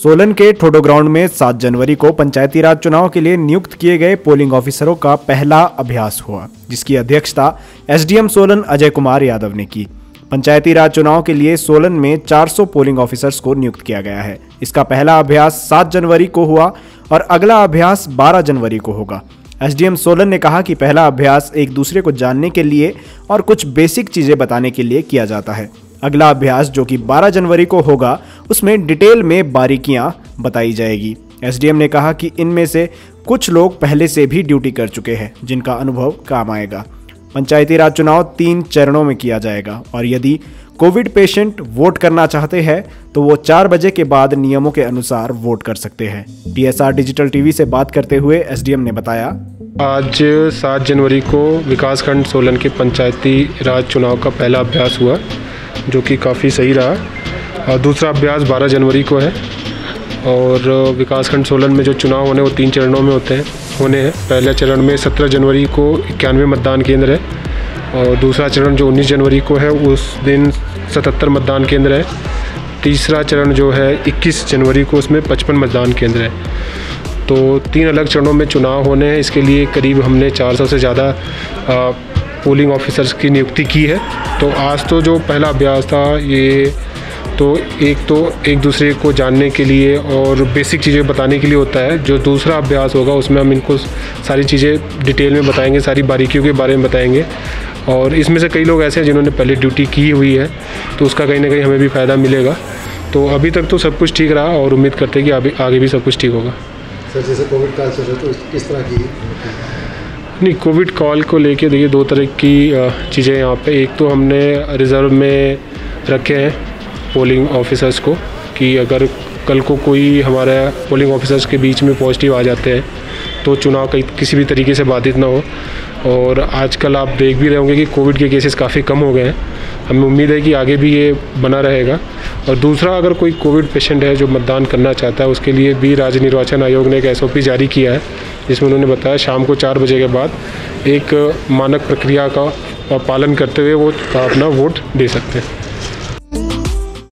सोलन के ठोडो ग्राउंड में 7 जनवरी को पंचायती राज चुनाव के लिए नियुक्त किए गए पोलिंग ऑफिसरों का पहला अभ्यास हुआ, जिसकी अध्यक्षता एसडीएम सोलन अजय कुमार यादव ने की। पंचायती राज चुनाव के लिए सोलन में 400 पोलिंग ऑफिसर्स को नियुक्त किया गया है। इसका पहला अभ्यास 7 जनवरी को हुआ और अगला अभ्यास 12 जनवरी को होगा। एसडीएम सोलन ने कहा कि पहला अभ्यास एक दूसरे को जानने के लिए और कुछ बेसिक चीज़ें बताने के लिए किया जाता है। अगला अभ्यास जो कि 12 जनवरी को होगा, उसमें डिटेल में बारीकियां बताई जाएगी। एसडीएम ने कहा कि इनमें से कुछ लोग पहले से भी ड्यूटी कर चुके हैं, जिनका अनुभव काम आएगा। पंचायती राज चुनाव 3 चरणों में किया जाएगा और यदि कोविड पेशेंट वोट करना चाहते हैं तो वो 4 बजे के बाद नियमों के अनुसार वोट कर सकते हैं। टीएसआर डिजिटल टीवी से बात करते हुए एसडीएम ने बताया, आज 7 जनवरी को विकासखंड सोलन के पंचायती राज चुनाव का पहला अभ्यास हुआ, जो कि काफ़ी सही रहा। और दूसरा अभ्यास 12 जनवरी को है और विकासखंड सोलन में जो चुनाव होने वो 3 चरणों में होने हैं। पहले चरण में 17 जनवरी को 91 मतदान केंद्र है और दूसरा चरण जो 19 जनवरी को है उस दिन 77 मतदान केंद्र है। तीसरा चरण जो है 21 जनवरी को, उसमें 55 मतदान केंद्र है। तो 3 अलग चरणों में चुनाव होने हैं। इसके लिए करीब हमने 400 से ज़्यादा पोलिंग ऑफिसर्स की नियुक्ति की है। तो आज तो जो पहला अभ्यास था ये तो एक दूसरे को जानने के लिए और बेसिक चीज़ें बताने के लिए होता है। जो दूसरा अभ्यास होगा उसमें हम इनको सारी चीज़ें डिटेल में बताएंगे, सारी बारीकियों के बारे में बताएंगे। और इसमें से कई लोग ऐसे हैं जिन्होंने पहले ड्यूटी की हुई है, तो उसका कहीं ना कहीं हमें भी फ़ायदा मिलेगा। तो अभी तक तो सब कुछ ठीक रहा और उम्मीद करते हैं कि आगे भी सब कुछ ठीक होगा। सर, जैसे कोविड काल चल रहा है तो किस तरह की? नहीं, कोविड कॉल को लेके देखिए 2 तरह की चीज़ें यहाँ पे। एक तो हमने रिज़र्व में रखे हैं पोलिंग ऑफिसर्स को कि अगर कल को कोई हमारे पोलिंग ऑफिसर्स के बीच में पॉजिटिव आ जाते हैं तो चुनाव किसी भी तरीके से बाधित ना हो। और आजकल आप देख भी रहे होंगे कि कोविड के केसेस काफ़ी कम हो गए हैं। हमें उम्मीद है कि आगे भी ये बना रहेगा। और दूसरा, अगर कोई कोविड पेशेंट है जो मतदान करना चाहता है, उसके लिए भी राज्य निर्वाचन आयोग ने एक एसओपी जारी किया है, जिसमें उन्होंने बताया शाम को 4 बजे के बाद एक मानक प्रक्रिया का पालन करते हुए वो अपना वोट दे सकते हैं।